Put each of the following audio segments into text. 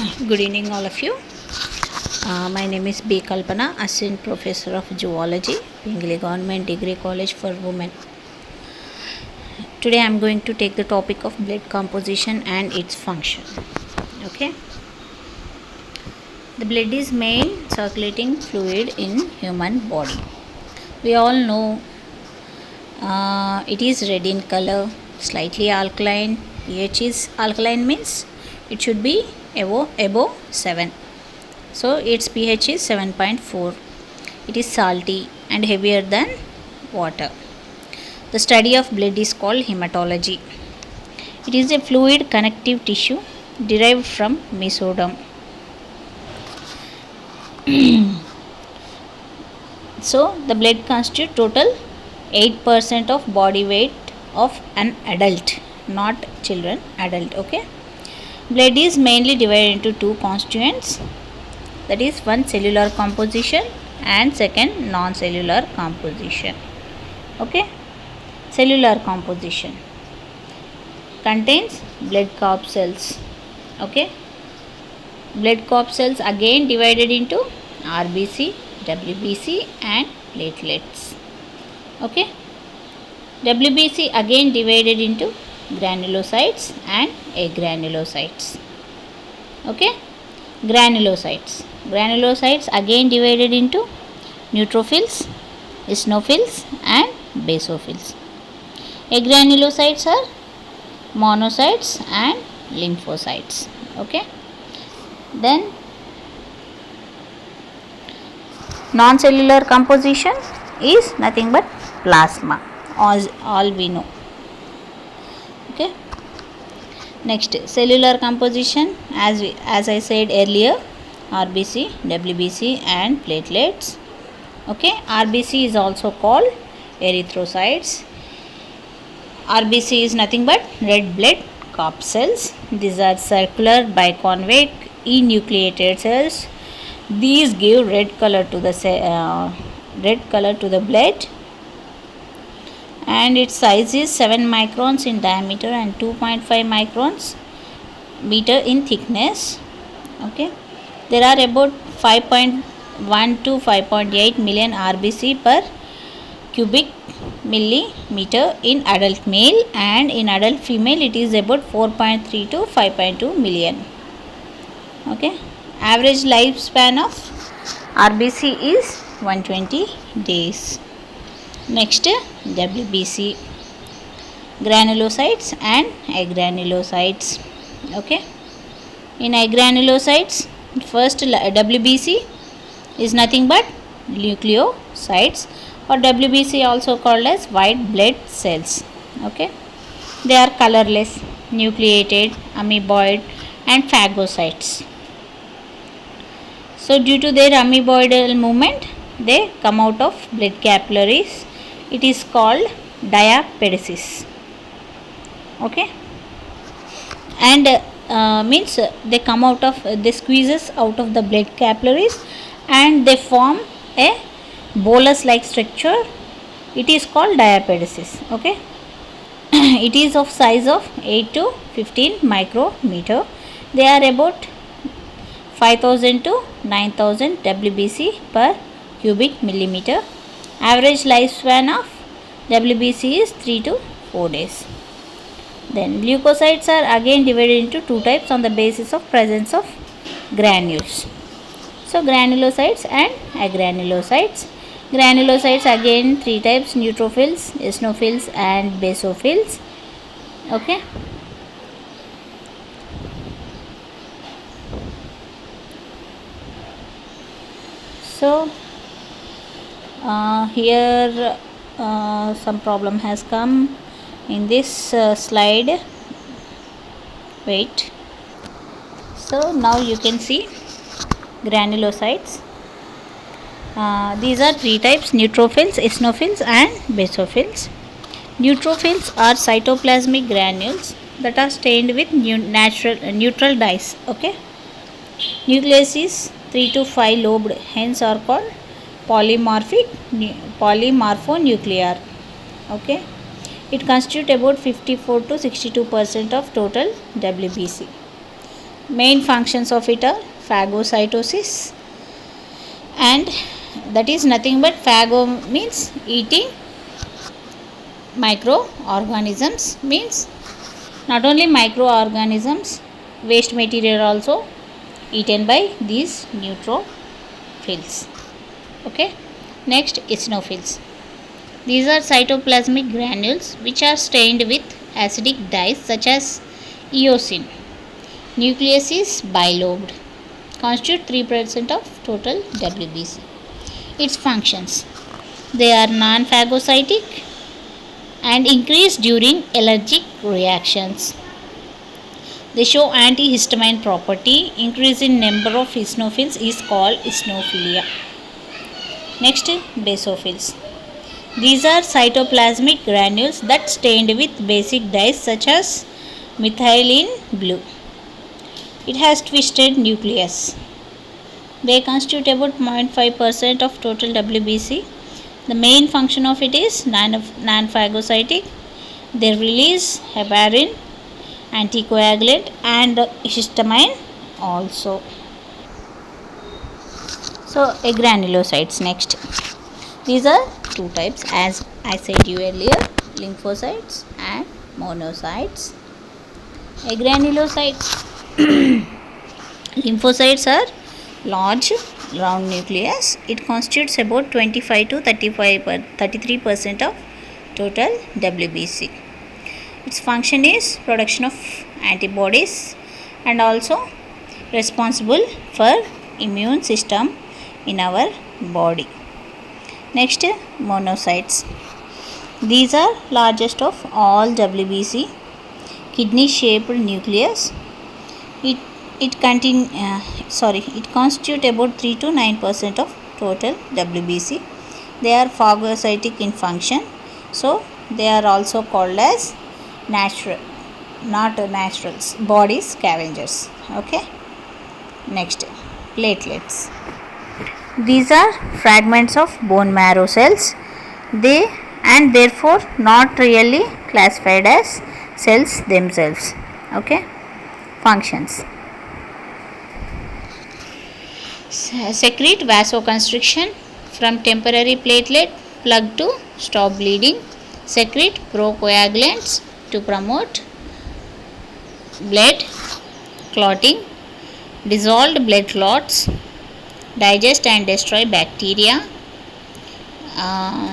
Good evening, all of you. My name is B. Kalpana, Assistant Professor of Zoology, Pingley Government Degree College for Women. Today I am going to take the topic of blood composition and its function. Okay. The blood is main circulating fluid in human body. We all know it is red in color, slightly alkaline. pH is alkaline means it should be above 7. So its pH is 7.4. It is salty and heavier than water. The study of blood is called hematology. It is a fluid connective tissue derived from mesoderm. So the blood constitutes total 8% of body weight of an adult, not children, adult. Okay. Blood is mainly divided into two constituents, that is one cellular composition and second non-cellular composition. Okay. Cellular composition contains blood corpuscles. Okay. Blood corpuscles again divided into RBC, WBC and platelets. Okay. WBC again divided into granulocytes and agranulocytes. Okay. Granulocytes again divided into neutrophils, eosinophils and basophils. Agranulocytes are monocytes and lymphocytes. Okay. Then non-cellular composition is nothing but plasma, all we know. Okay. Next, cellular composition, as I said earlier, RBC, WBC and platelets. Okay. RBC is also called erythrocytes. RBC is nothing but red blood corpuscles. These are circular biconvex enucleated cells. These give red color to the blood, and its size is 7 microns in diameter and 2.5 microns meter in thickness. Okay. There are about 5.1 to 5.8 million RBC per cubic millimeter in adult male, and in adult female it is about 4.3 to 5.2 million. Okay. Average lifespan of RBC is 120 days. Next, WBC, granulocytes and agranulocytes. Okay. In agranulocytes, first WBC is nothing but nucleocytes, or WBC also called as white blood cells. Okay. They are colorless, nucleated, amoeboid and phagocytes. So due to their amoeboidal movement, they come out of blood capillaries. It is called diapedesis. Okay. And means they come out of, they squeezes out of the blood capillaries and they form a bolus like structure. It is called diapedesis. Okay. It is of size of 8 to 15 micrometer. They are about 5000 to 9000 WBC per cubic millimeter. Average lifespan of WBC is 3 to 4 days. Then leukocytes are again divided into two types on the basis of presence of granules. So granulocytes and agranulocytes. Granulocytes again three types: neutrophils, eosinophils and basophils. Okay. So here some problem has come in this slide. Wait. So now you can see granulocytes. These are three types: neutrophils, eosinophils and basophils. Neutrophils are cytoplasmic granules that are stained with neutral dyes. Okay. Nucleus is 3 to 5 lobed, hence are called polymorphonuclear. Okay. It constitutes about 54 to 62% of total WBC. Main functions of it are phagocytosis, and that is nothing but phago means eating, microorganisms means not only microorganisms, waste material also eaten by these neutrophils. Okay, next eosinophils. These are cytoplasmic granules which are stained with acidic dyes such as eosin. Nucleus is bilobed. Constitute 3% of total WBC. Its functions. They are non-phagocytic and increase during allergic reactions. They show antihistamine property. Increase in number of eosinophils is called eosinophilia. Next, basophils. These are cytoplasmic granules that stained with basic dyes such as methylene blue. It has twisted nucleus. They constitute about 0.5% of total WBC. The main function of it is non-phagocytic. They release heparin, anticoagulant and histamine also. So, granulocytes next. These are two types as I said you earlier, lymphocytes and monocytes. Granulocytes. Lymphocytes are large round nucleus. It constitutes about 25 to 33% of total WBC. Its function is production of antibodies and also responsible for immune system in our body. Next, monocytes. These are largest of all WBC. Kidney shaped nucleus. It constitutes about 3 to 9% of total WBC. They are phagocytic in function, so they are also called as body scavengers. Okay. Next, platelets. These are fragments of bone marrow cells. They and therefore not really classified as cells themselves. Okay. Functions. Secrete vasoconstriction from temporary platelet plug to stop bleeding. Secrete procoagulants to promote blood clotting. Dissolved blood clots. Digest and destroy bacteria.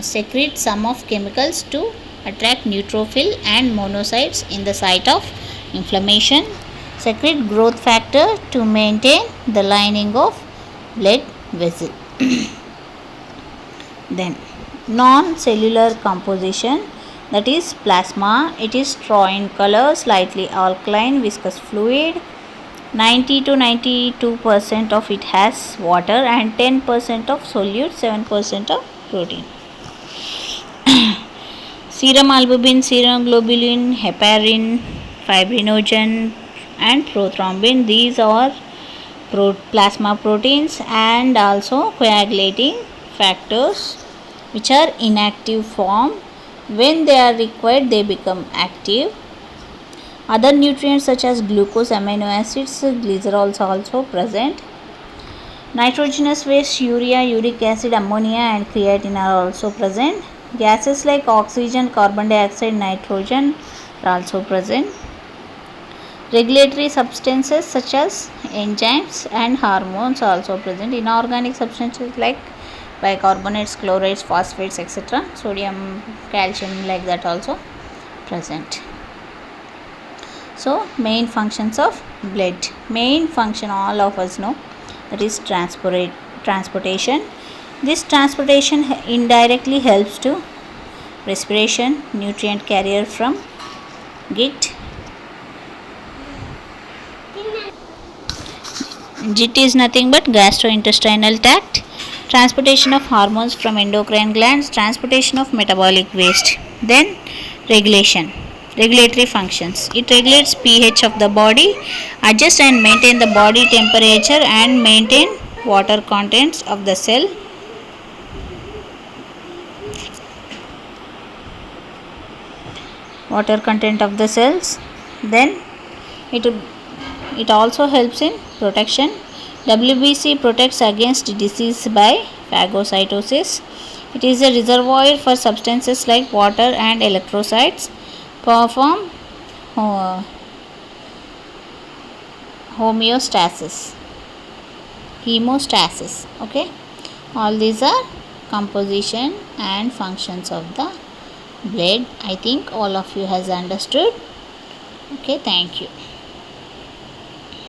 Secrete some of chemicals to attract neutrophil and monocytes in the site of inflammation. Secrete growth factor to maintain the lining of blood vessel. Then non-cellular composition, that is plasma. It is straw in color, slightly alkaline, viscous fluid. 90 to 92% of it has water and 10% of solute, 7% of protein. Serum albumin, serum globulin, heparin, fibrinogen and prothrombin. These are plasma proteins and also coagulating factors which are inactive form. When they are required, they become active. Other nutrients such as glucose, amino acids, glycerols are also present. Nitrogenous waste, urea, uric acid, ammonia and creatine are also present. Gases like oxygen, carbon dioxide, nitrogen are also present. Regulatory substances such as enzymes and hormones are also present. Inorganic substances like bicarbonates, chlorides, phosphates, etc. Sodium, calcium, like that also present. So, main functions of blood. Main function all of us know, that is transportation. This transportation indirectly helps to respiration, nutrient carrier from GIT. GIT is nothing but gastrointestinal tract. Transportation of hormones from endocrine glands, transportation of metabolic waste. Then regulatory functions. It regulates pH of the body, adjust and maintain the body temperature and maintain water contents of the cell. Water content of the cells. Then it it also helps in protection. WBC protects against disease by phagocytosis. It is a reservoir for substances like water and electrolytes. Perform homeostasis. Hemostasis. Okay. All these are composition and functions of the blood. I think all of you has understood. Okay, thank you.